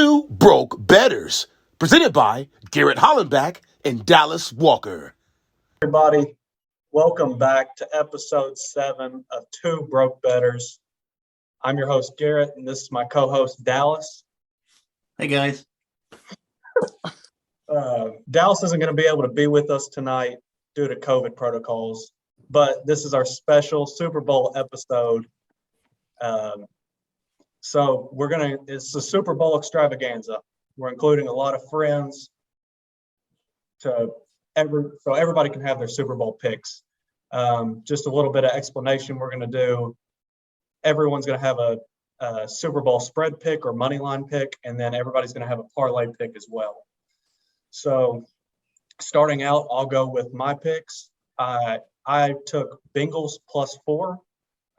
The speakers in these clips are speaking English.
Two Broke Betters, presented by Garrett Hollenbach and Dallas Walker. Everybody, welcome back to episode 7 of Two Broke Betters. I'm your host, Garrett, and this is my co-host, Dallas. Hey, guys. Dallas isn't going to be able to be with us tonight due to COVID protocols, but this is our special Super Bowl episode. So it's the Super Bowl Extravaganza. We're including a lot of friends so everybody can have their Super Bowl picks. Just a little bit of explanation we're going to do. Everyone's going to have a Super Bowl spread pick or money line pick, and then everybody's going to have a parlay pick as well. So starting out, I'll go with my picks. I took Bengals +4.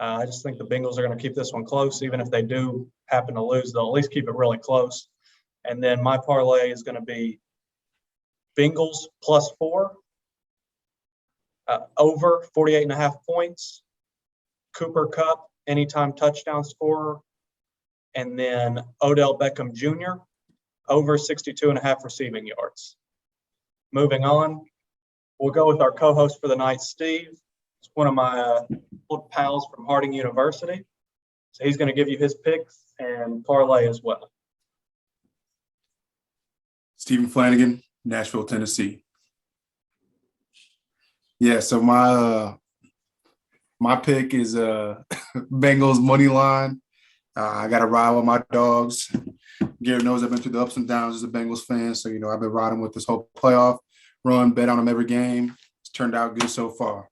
I just think the Bengals are going to keep this one close. Even if they do happen to lose, they'll at least keep it really close. And then my parlay is going to be Bengals +4, over 48.5 points, Cooper Kupp, anytime touchdown scorer, and then Odell Beckham Jr., over 62.5 receiving yards. Moving on, we'll go with our co-host for the night, Steve. He's one of my old pals from Harding University. So he's going to give you his picks and parlay as well. Stephen Flanagan, Nashville, Tennessee. Yeah, so my pick is Bengals money line. I got to ride with my dogs. Garrett knows I've been through the ups and downs as a Bengals fan, so I've been riding with this whole playoff run, bet on them every game. It's turned out good so far.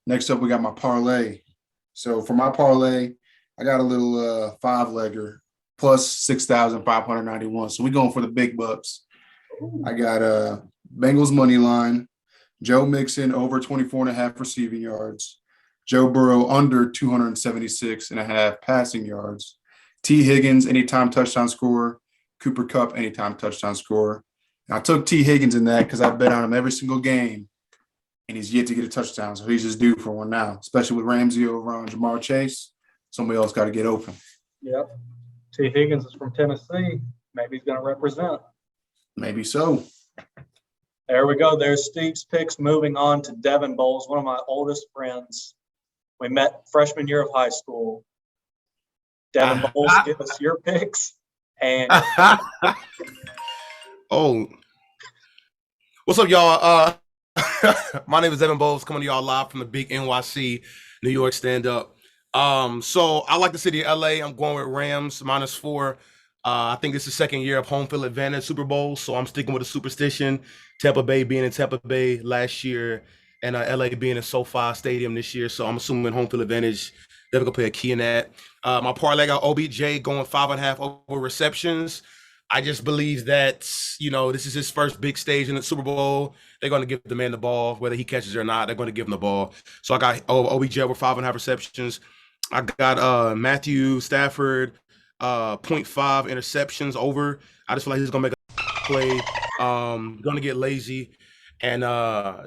Next up, we got my parlay. So for my parlay, I got a little 5-legger plus 6,591. So we're going for the big bucks. I got Bengals money line, Joe Mixon over 24.5 receiving yards, Joe Burrow under 276.5 passing yards, T. Higgins anytime touchdown scorer, Cooper Kupp anytime touchdown scorer. And I took T. Higgins in that because I bet on him every single game, and he's yet to get a touchdown, so he's just due for one now, especially with Ramsey over on Jamar Chase. Somebody else got to get open. Yep. T. Higgins is from Tennessee. Maybe he's going to represent. Maybe so. There we go. There's Steve's picks. Moving on to Devin Bowles, one of my oldest friends. We met freshman year of high school. Devin Bowles, give us your picks. And Oh, what's up, y'all? My name is Devin Bowles, coming to y'all live from the big NYC, New York stand-up. So I like the city of LA. I'm going with Rams -4. I think this is the second year of home field advantage Super Bowl, so I'm sticking with a superstition. Tampa Bay being in Tampa Bay last year, and LA being in SoFi Stadium this year, so I'm assuming home field advantage. They're gonna play a key in that. My parlay got OBJ going 5.5 over receptions. I just believe that this is his first big stage in the Super Bowl. They're going to give the man the ball, whether he catches it or not. They're going to give him the ball. So I got OBJ over 5.5 receptions. I got Matthew Stafford 0.5 interceptions over. I just feel like he's going to make a play. Going to get lazy, and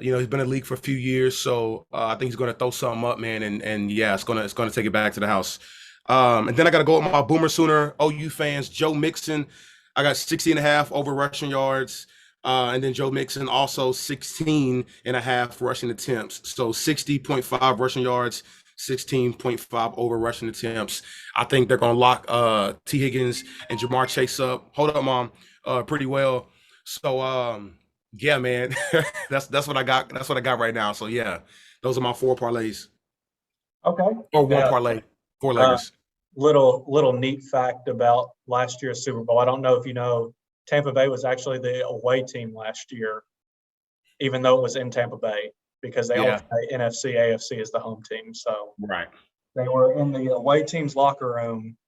he's been in the league for a few years, so I think he's going to throw something up, man. And yeah, it's going to take it back to the house. And then I got to go with my Boomer Sooner OU fans, Joe Mixon. I got 60.5 over rushing yards. And then Joe Mixon also 16.5 rushing attempts. So 60.5 rushing yards, 16.5 over rushing attempts. I think they're going to lock T. Higgins and Jamar Chase up. Hold up, Mom. Pretty well. So, yeah, man, that's what I got. That's what I got right now. So, yeah, those are my 4 parlays. okay. Or one parlay, 4 leggers. Little neat fact about last year's Super Bowl. I don't know if you know, Tampa Bay was actually the away team last year, even though it was in Tampa Bay, because they only play NFC, AFC as the home team. So Right. They were in the away team's locker room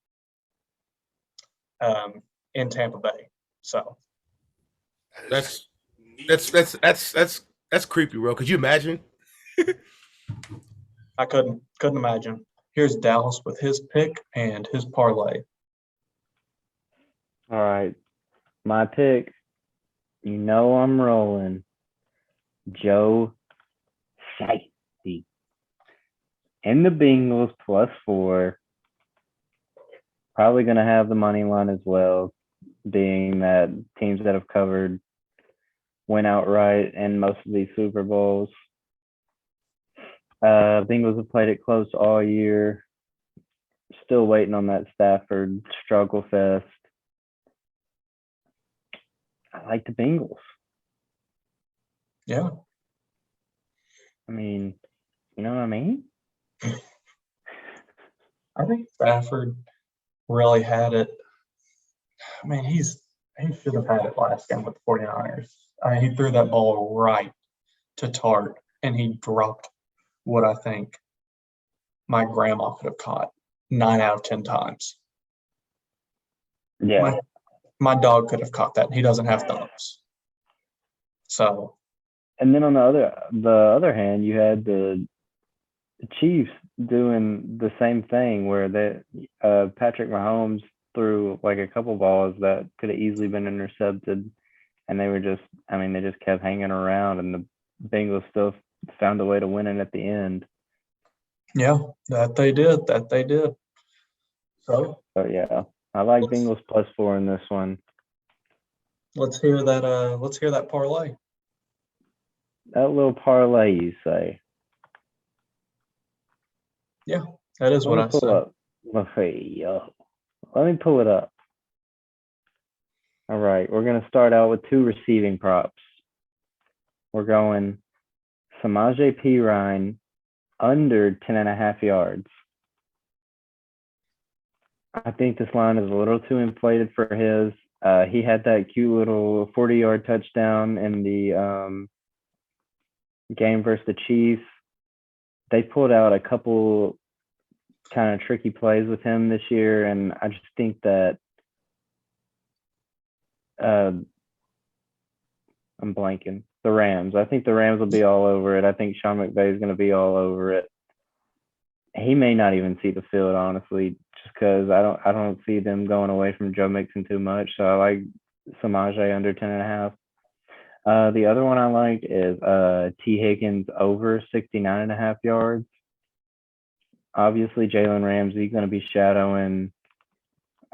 in Tampa Bay. So That's creepy, bro. Could you imagine? I couldn't imagine. Here's Dallas with his pick and his parlay. All right. My pick, I'm rolling. Joe Shiesty. And the Bengals +4. Probably going to have the money line as well. being that teams that have covered win outright in most of these Super Bowls. Bengals have played it close all year. Still waiting on that Stafford struggle fest. I like the Bengals. Yeah. I mean, you know what I mean? I think Stafford really had it. I mean, he should have had it last game with the 49ers. I mean, he threw that ball right to Tart, and he dropped what I think my grandma could have caught 9 out of 10 times. Yeah. My dog could have caught that. He doesn't have thumbs. So. And then on the other hand, you had the Chiefs doing the same thing where Patrick Mahomes threw like a couple balls that could have easily been intercepted, and they just kept hanging around, and the Bengals still found a way to win it at the end. Yeah, that they did. So yeah, I like Bengals +4 in this one. Let's hear that. Let's hear that parlay. That little parlay, you say? Yeah, that is what I pull say. up. Let me pull it up. All right, we're gonna start out with 2 receiving props. We're going Samaje Perine under 10.5 yards. I think this line is a little too inflated for his. He had that cute little 40-yard touchdown in the game versus the Chiefs. They pulled out a couple kind of tricky plays with him this year, and I just think that I'm blanking. The Rams. I think the Rams will be all over it. I think Sean McVay is going to be all over it. He may not even see the field, honestly, just because I don't see them going away from Joe Mixon too much. So I like Samaje under 10.5. The other one I like is T. Higgins over 69.5 yards. Obviously, Jalen Ramsey going to be shadowing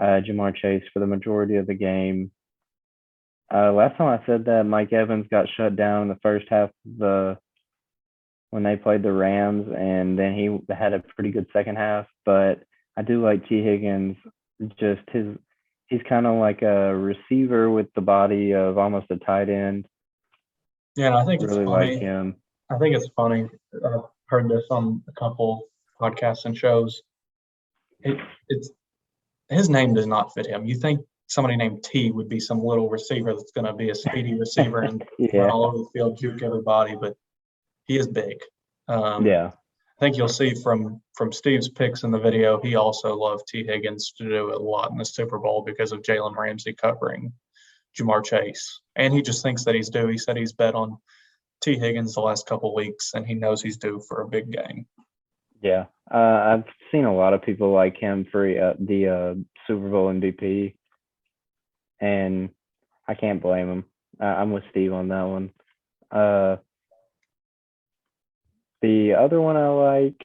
Jamar Chase for the majority of the game. Last time I said that, Mike Evans got shut down in the first half when they played the Rams, and then he had a pretty good second half. But I do like T. Higgins. Just he's kind of like a receiver with the body of almost a tight end. Yeah, and I think it's really funny. like him. I think it's funny. I've heard this on a couple podcasts and shows. It's his name does not fit him. You think somebody named T would be some little receiver that's going to be a speedy receiver and run all over the field, juke everybody, but he is big. Yeah. I think you'll see from Steve's picks in the video, he also loved T. Higgins to do it a lot in the Super Bowl because of Jalen Ramsey covering Jamar Chase. And he just thinks that he's due. He said he's bet on T. Higgins the last couple of weeks, and he knows he's due for a big game. Yeah. I've seen a lot of people like him for the Super Bowl MVP, and I can't blame him. I'm with Steve on that one. The other one I like,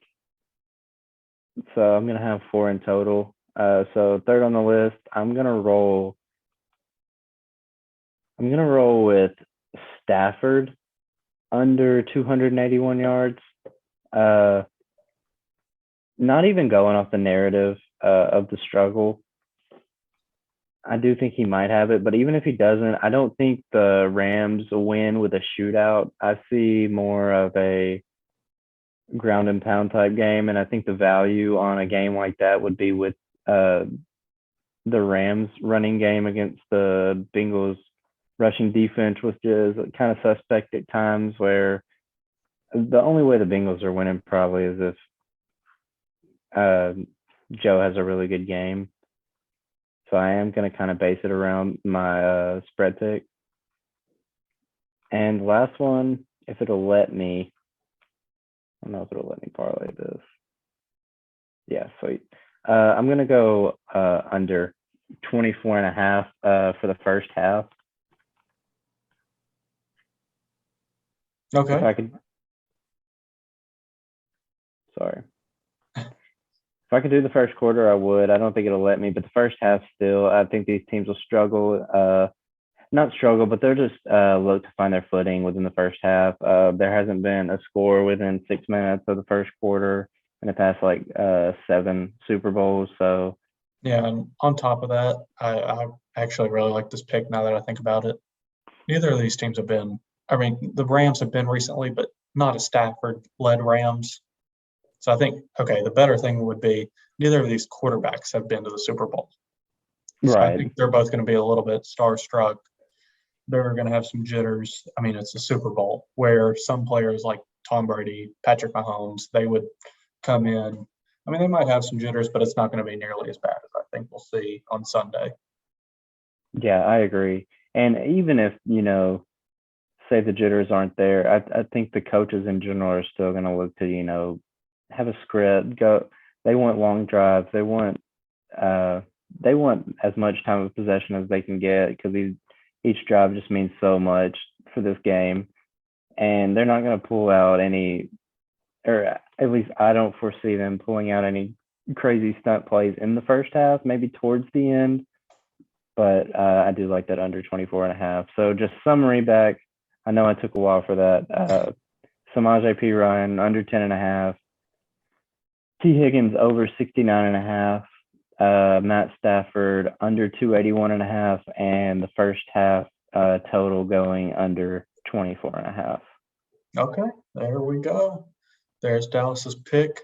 so I'm going to have 4 in total. So third on the list, I'm going to roll with Stafford under 281 yards. Not even going off the narrative of the struggle. I do think he might have it, but even if he doesn't, I don't think the Rams win with a shootout. I see more of a ground and pound type game, and I think the value on a game like that would be with the Rams running game against the Bengals rushing defense, which is kind of suspect at times, where the only way the Bengals are winning probably is if Joe has a really good game. So I am going to kind of base it around my spread pick. And last one, if it'll let me, I don't know if it'll let me parlay this. Yeah, sweet. I'm going to go under 24.5 for the first half. Okay. If I could. Sorry. If I could do the first quarter, I would. I don't think it'll let me, but the first half still, I think these teams will struggle. Not struggle, but they'll just look to find their footing within the first half. There hasn't been a score within 6 minutes of the first quarter in the past 7 Super Bowls. So Yeah, and on top of that, I actually really like this pick now that I think about it. Neither of these teams have been, I mean, the Rams have been recently, but not a Stafford-led Rams. So I think, okay, the better thing would be neither of these quarterbacks have been to the Super Bowl. So I right. think they're both going to be a little bit starstruck. They're going to have some jitters. I mean, it's the Super Bowl where some players like Tom Brady, Patrick Mahomes, they would come in. I mean, they might have some jitters, but it's not going to be nearly as bad as I think we'll see on Sunday. Yeah, I agree. And even if, say the jitters aren't there, I think the coaches in general are still going to look to, have a script. They want long drives. They want as much time of possession as they can get because each drive just means so much for this game. And they're not going to pull out any, or at least I don't foresee them pulling out any crazy stunt plays in the first half, maybe towards the end. But I do like that under 24.5. So just summary back. I know I took a while for that. Samaje Perine under 10.5. T. Higgins over 69.5. Matt Stafford under 281.5, and the first half total going under 24.5. Okay, there we go. There's Dallas's pick.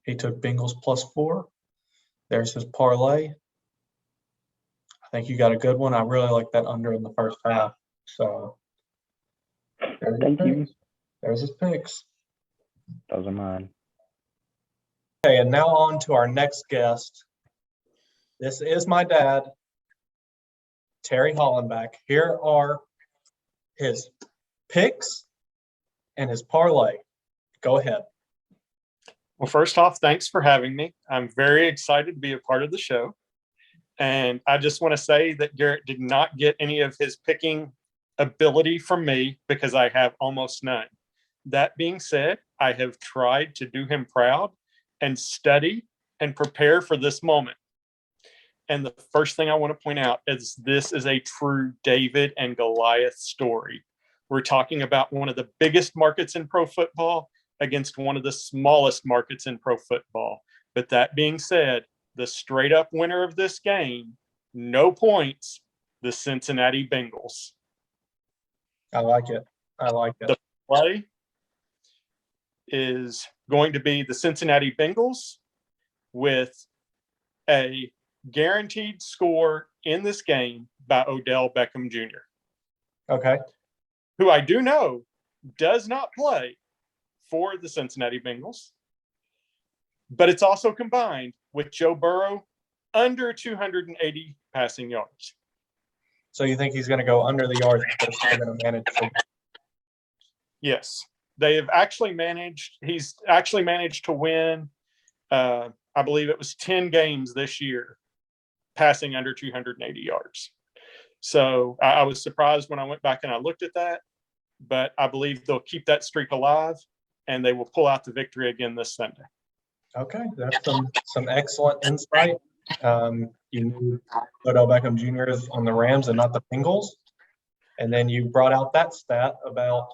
He took Bengals +4. There's his parlay. I think you got a good one. I really like that under in the first half. So Thank you. There's his picks. Those are mine. Okay, and now on to our next guest. This is my dad, Terry Hollenbach. Here are his picks and his parlay. Go ahead. Well, first off, thanks for having me. I'm very excited to be a part of the show. And I just want to say that Garrett did not get any of his picking ability from me because I have almost none. That being said, I have tried to do him proud and study and prepare for this moment. And the first thing I want to point out is this is a true David and Goliath story. We're talking about one of the biggest markets in pro football against one of the smallest markets in pro football. But that being said, the straight up winner of this game, no points, the Cincinnati Bengals. I like it. I like it. The play is going to be the Cincinnati Bengals with a guaranteed score in this game by Odell Beckham Jr., Okay. who I do know does not play for the Cincinnati Bengals, but it's also combined with Joe Burrow under 280 passing yards. So you think he's going to go under the yards, but they're still going to manage to? Yes, they have actually managed. He's actually managed to win. I believe it was 10 games this year, passing under 280 yards. So I was surprised when I went back and I looked at that, but I believe they'll keep that streak alive and they will pull out the victory again this Sunday. Okay, that's some excellent insight. You knew Odell Beckham Jr. is on the Rams and not the Bengals, and then you brought out that stat about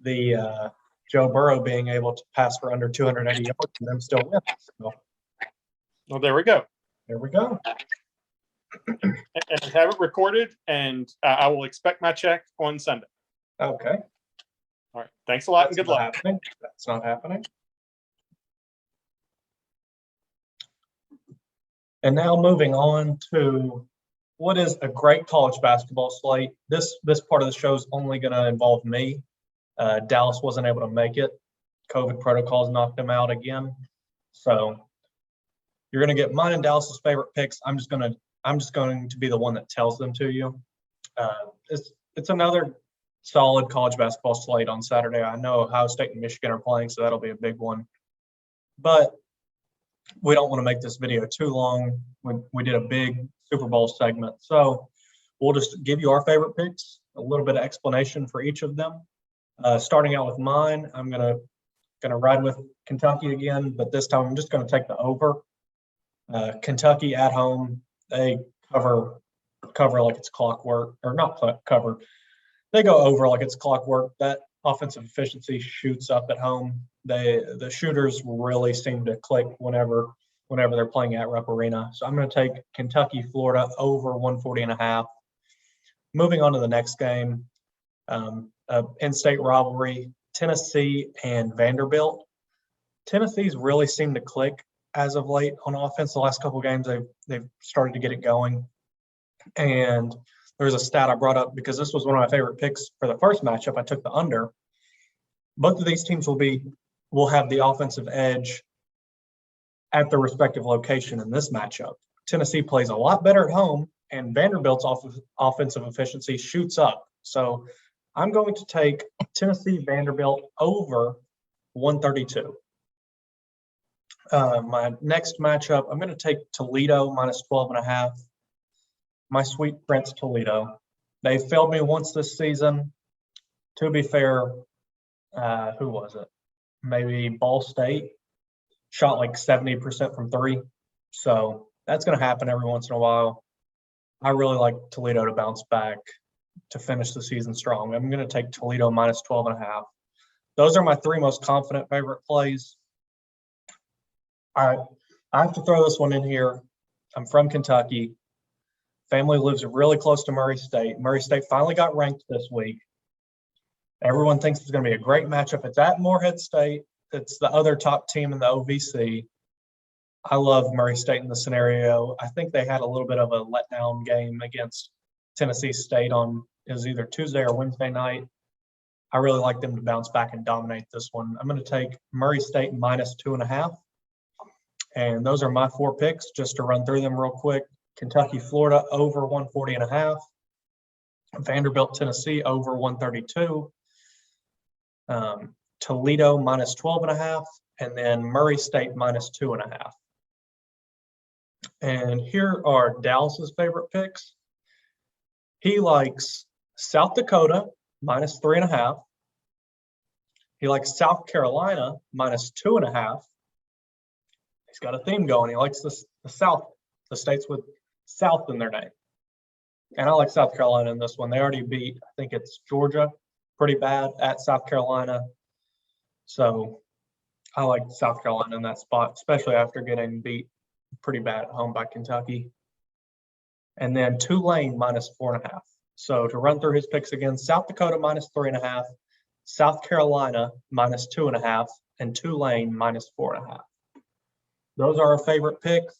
the Joe Burrow being able to pass for under 280 yards and them still win. So Well, there we go. there we go. And have it recorded, and I will expect my check on Sunday. Okay. All right. Thanks a lot and That's good not luck. happening. That's not happening. And now moving on to what is a great college basketball slate. This part of the show is only going to involve me. Dallas wasn't able to make it. COVID protocols knocked him out again. So you're going to get mine and Dallas's favorite picks. I'm just going to be the one that tells them to you. It's another solid college basketball slate on Saturday. I know Ohio State and Michigan are playing, so that'll be a big one. But we don't want to make this video too long. We did a big Super Bowl segment. So we'll just give you our favorite picks, a little bit of explanation for each of them. Starting out with mine, I'm going to Going to ride with Kentucky again, but this time I'm just going to take the over. Kentucky at home, they cover like it's clockwork, or not cover. They go over like it's clockwork. That offensive efficiency shoots up at home. The shooters really seem to click whenever they're playing at Rupp Arena. So I'm going to take Kentucky, Florida over 140.5. Moving on to the next game, in-state rivalry, Tennessee and Vanderbilt. Tennessee's really seemed to click as of late on offense. The last couple of games, they've started to get it going. And there's a stat I brought up because this was one of my favorite picks for the first matchup. I took the under. Both of these teams will have the offensive edge at their respective location in this matchup. Tennessee plays a lot better at home, and Vanderbilt's offensive efficiency shoots up. So I'm going to take Tennessee Vanderbilt over 132. My next matchup, I'm going to take Toledo minus 12.5. My sweet Prince Toledo. They failed me once this season. To be fair, who was it? Maybe Ball State shot like 70% from three. So that's going to happen every once in a while. I really like Toledo to bounce back to finish the season strong. I'm going to take Toledo minus 12.5. Those are my three most confident favorite plays. All right, I have to throw this one in here. I'm from Kentucky. Family lives really close to Murray State. Murray State finally got ranked this week. Everyone thinks it's going to be a great matchup. It's at Morehead State. It's the other top team in the OVC. I love Murray State in the scenario. I think they had a little bit of a letdown game against Tennessee State on it was either Tuesday or Wednesday night. I really like them to bounce back and dominate this one. I'm going to take Murray State minus 2.5. And those are my four picks, just to run through them real quick. Kentucky, Florida, over 140.5. Vanderbilt, Tennessee, over 132. Toledo, minus 12.5. And then Murray State, minus 2.5. And here are Dallas's favorite picks. He likes South Dakota, minus 3.5. He likes South Carolina, minus 2.5. He's got a theme going. He likes the South, the states with South in their name. And I like South Carolina in this one. They already beat, I think it's Georgia, pretty bad at South Carolina. So I like South Carolina in that spot, especially after getting beat pretty bad at home by Kentucky. And then Tulane minus 4.5. So to run through his picks again, South Dakota minus 3.5, South Carolina minus 2.5, and Tulane minus 4.5. Those are our favorite picks.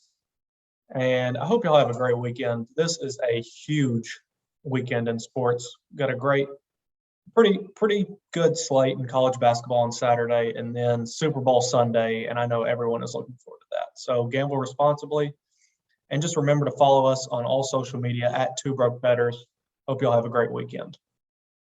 And I hope y'all have a great weekend. This is a huge weekend in sports. Got a great, pretty good slate in college basketball on Saturday, and then Super Bowl Sunday. And I know everyone is looking forward to that. So gamble responsibly. And just remember to follow us on all social media at Two Broke Bettors. Hope y'all have a great weekend.